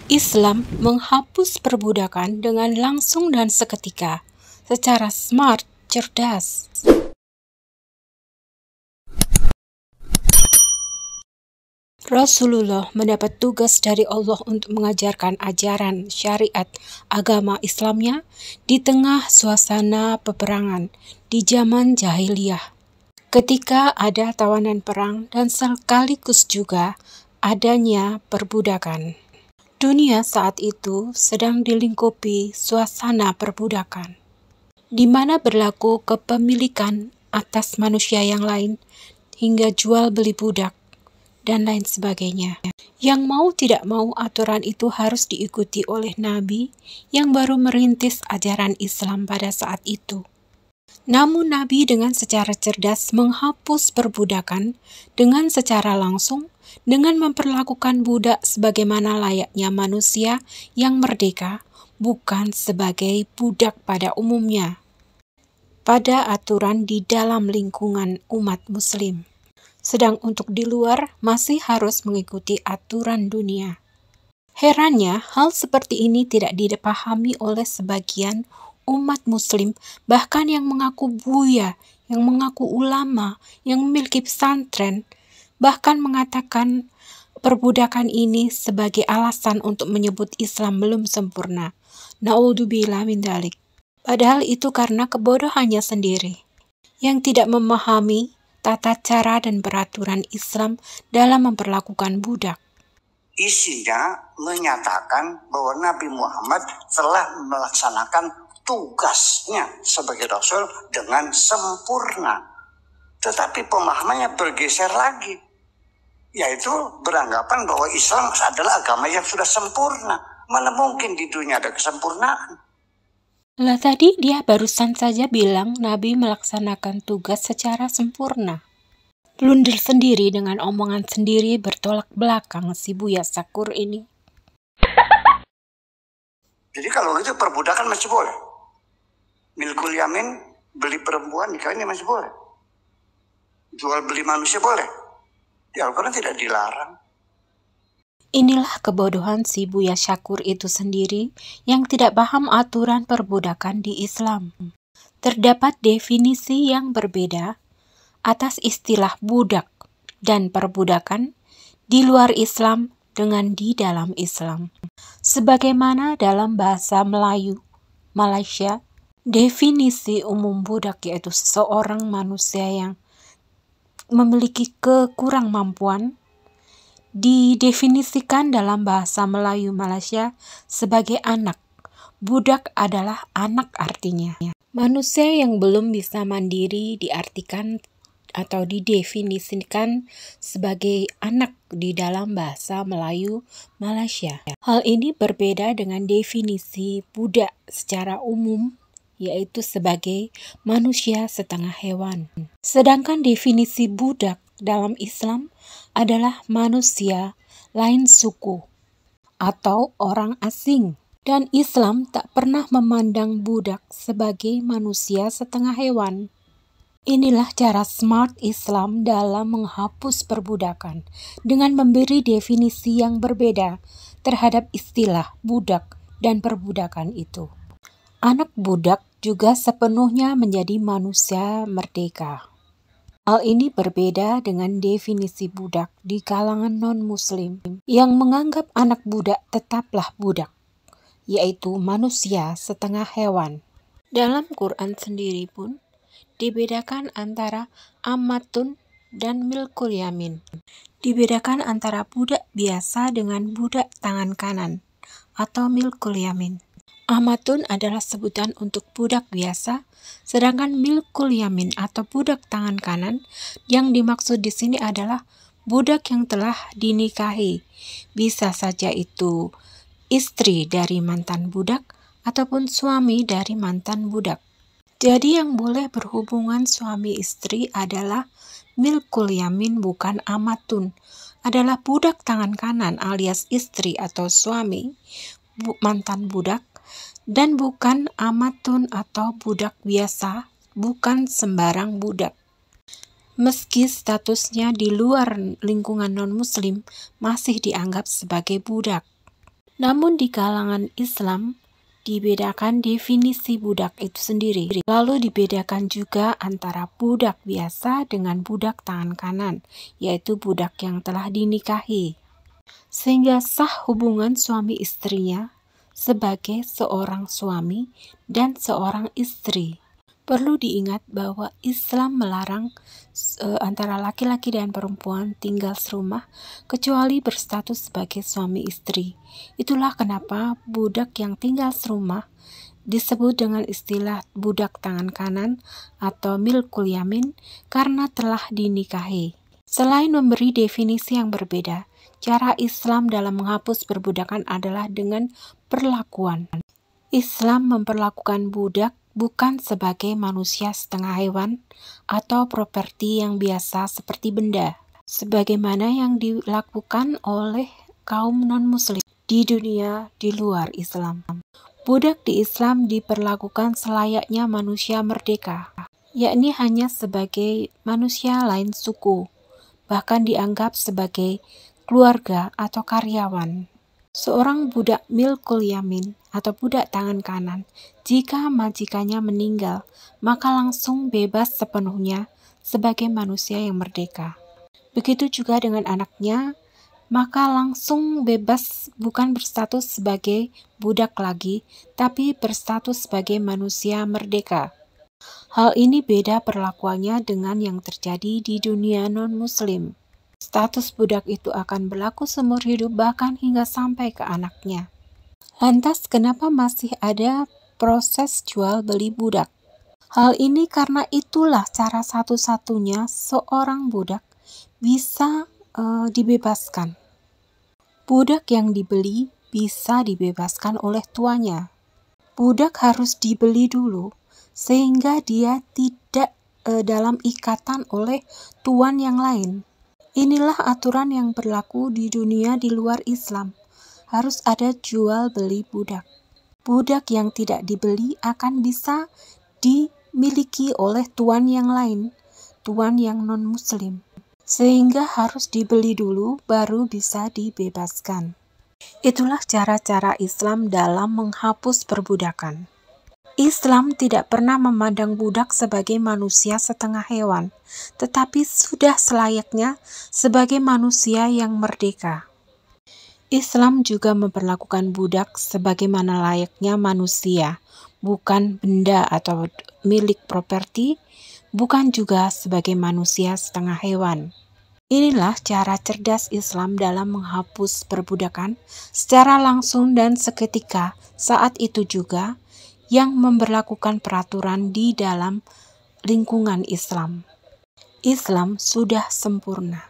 Islam menghapus perbudakan dengan langsung dan seketika, secara smart, cerdas. Rasulullah mendapat tugas dari Allah untuk mengajarkan ajaran syariat agama Islamnya di tengah suasana peperangan di zaman jahiliyah. Ketika ada tawanan perang dan sekaligus juga adanya perbudakan. Dunia saat itu sedang dilingkupi suasana perbudakan, di mana berlaku kepemilikan atas manusia yang lain hingga jual beli budak dan lain sebagainya. Yang mau tidak mau aturan itu harus diikuti oleh Nabi yang baru merintis ajaran Islam pada saat itu. Namun Nabi dengan secara cerdas menghapus perbudakan dengan secara langsung dengan memperlakukan budak sebagaimana layaknya manusia yang merdeka, bukan sebagai budak pada umumnya. Pada aturan di dalam lingkungan umat muslim. Sedang untuk di luar masih harus mengikuti aturan dunia. Herannya, hal seperti ini tidak dipahami oleh sebagian umat muslim, bahkan yang mengaku buya, yang mengaku ulama, yang memiliki pesantren, bahkan mengatakan perbudakan ini sebagai alasan untuk menyebut Islam belum sempurna. Na'udzubillah min dzalik. Padahal itu karena kebodohannya sendiri, yang tidak memahami tata cara dan peraturan Islam dalam memperlakukan budak. Isinya menyatakan bahwa Nabi Muhammad telah melaksanakan tugasnya sebagai Rasul dengan sempurna. Tetapi pemahamannya bergeser lagi, yaitu beranggapan bahwa Islam adalah agama yang sudah sempurna. Mana mungkin di dunia ada kesempurnaan? Lah tadi dia barusan saja bilang Nabi melaksanakan tugas secara sempurna. Blunder sendiri dengan omongan sendiri, bertolak belakang si Buya Syakur ini. Jadi kalau gitu perbudakan masih boleh. Milkul yamin, beli perempuan nikahnya masih boleh. Jual beli manusia boleh. Di Al-Quran tidak dilarang. Inilah kebodohan si Buya Syakur itu sendiri yang tidak paham aturan perbudakan di Islam. Terdapat definisi yang berbeda atas istilah budak dan perbudakan di luar Islam dengan di dalam Islam. Sebagaimana dalam bahasa Melayu, Malaysia, definisi umum budak yaitu seseorang manusia yang memiliki kekurangmampuan didefinisikan dalam bahasa Melayu Malaysia sebagai anak. Budak adalah anak artinya. Manusia yang belum bisa mandiri diartikan atau didefinisikan sebagai anak di dalam bahasa Melayu Malaysia. Hal ini berbeda dengan definisi budak secara umum, yaitu sebagai manusia setengah hewan. Sedangkan definisi budak dalam Islam adalah manusia lain suku atau orang asing. Dan Islam tak pernah memandang budak sebagai manusia setengah hewan. Inilah cara smart Islam dalam menghapus perbudakan dengan memberi definisi yang berbeda terhadap istilah budak dan perbudakan itu. Anak budak juga sepenuhnya menjadi manusia merdeka. Hal ini berbeda dengan definisi budak di kalangan non-muslim yang menganggap anak budak tetaplah budak, yaitu manusia setengah hewan. Dalam Quran sendiri pun dibedakan antara amatun dan milkul yamin. Dibedakan antara budak biasa dengan budak tangan kanan atau milkul yamin. Amatun adalah sebutan untuk budak biasa, sedangkan milkul yamin atau budak tangan kanan yang dimaksud di sini adalah budak yang telah dinikahi. Bisa saja itu istri dari mantan budak ataupun suami dari mantan budak. Jadi yang boleh berhubungan suami istri adalah milkul yamin, bukan amatun. Adalah budak tangan kanan alias istri atau suami mantan budak, dan bukan amatun atau budak biasa, bukan sembarang budak. Meski statusnya di luar lingkungan non-muslim masih dianggap sebagai budak. Namun di kalangan Islam dibedakan definisi budak itu sendiri. Lalu dibedakan juga antara budak biasa dengan budak tangan kanan, yaitu budak yang telah dinikahi. Sehingga sah hubungan suami istrinya sebagai seorang suami dan seorang istri. Perlu diingat bahwa Islam melarang antara laki-laki dan perempuan tinggal serumah kecuali berstatus sebagai suami istri. Itulah kenapa budak yang tinggal serumah disebut dengan istilah budak tangan kanan atau milkul yamin karena telah dinikahi. Selain memberi definisi yang berbeda, cara Islam dalam menghapus perbudakan adalah dengan perlakuan. Islam memperlakukan budak bukan sebagai manusia setengah hewan atau properti yang biasa seperti benda, sebagaimana yang dilakukan oleh kaum non-muslim di dunia di luar Islam. Budak di Islam diperlakukan selayaknya manusia merdeka, yakni hanya sebagai manusia lain suku, bahkan dianggap sebagai keluarga atau karyawan. Seorang budak milkul yamin atau budak tangan kanan, jika majikannya meninggal, maka langsung bebas sepenuhnya sebagai manusia yang merdeka. Begitu juga dengan anaknya, maka langsung bebas bukan berstatus sebagai budak lagi, tapi berstatus sebagai manusia merdeka. Hal ini beda perlakuannya dengan yang terjadi di dunia non-muslim. Status budak itu akan berlaku seumur hidup bahkan hingga sampai ke anaknya. Lantas kenapa masih ada proses jual beli budak? Hal ini karena itulah cara satu-satunya seorang budak bisa dibebaskan. Budak yang dibeli bisa dibebaskan oleh tuannya. Budak harus dibeli dulu sehingga dia tidak dalam ikatan oleh tuan yang lain. Inilah aturan yang berlaku di dunia di luar Islam. Harus ada jual beli budak. Budak yang tidak dibeli akan bisa dimiliki oleh tuan yang lain, tuan yang non-muslim. Sehingga harus dibeli dulu baru bisa dibebaskan. Itulah cara-cara Islam dalam menghapus perbudakan. Islam tidak pernah memandang budak sebagai manusia setengah hewan, tetapi sudah selayaknya sebagai manusia yang merdeka. Islam juga memperlakukan budak sebagaimana layaknya manusia, bukan benda atau milik properti, bukan juga sebagai manusia setengah hewan. Inilah cara cerdas Islam dalam menghapus perbudakan secara langsung dan seketika saat itu juga yang memberlakukan peraturan di dalam lingkungan Islam. Islam sudah sempurna.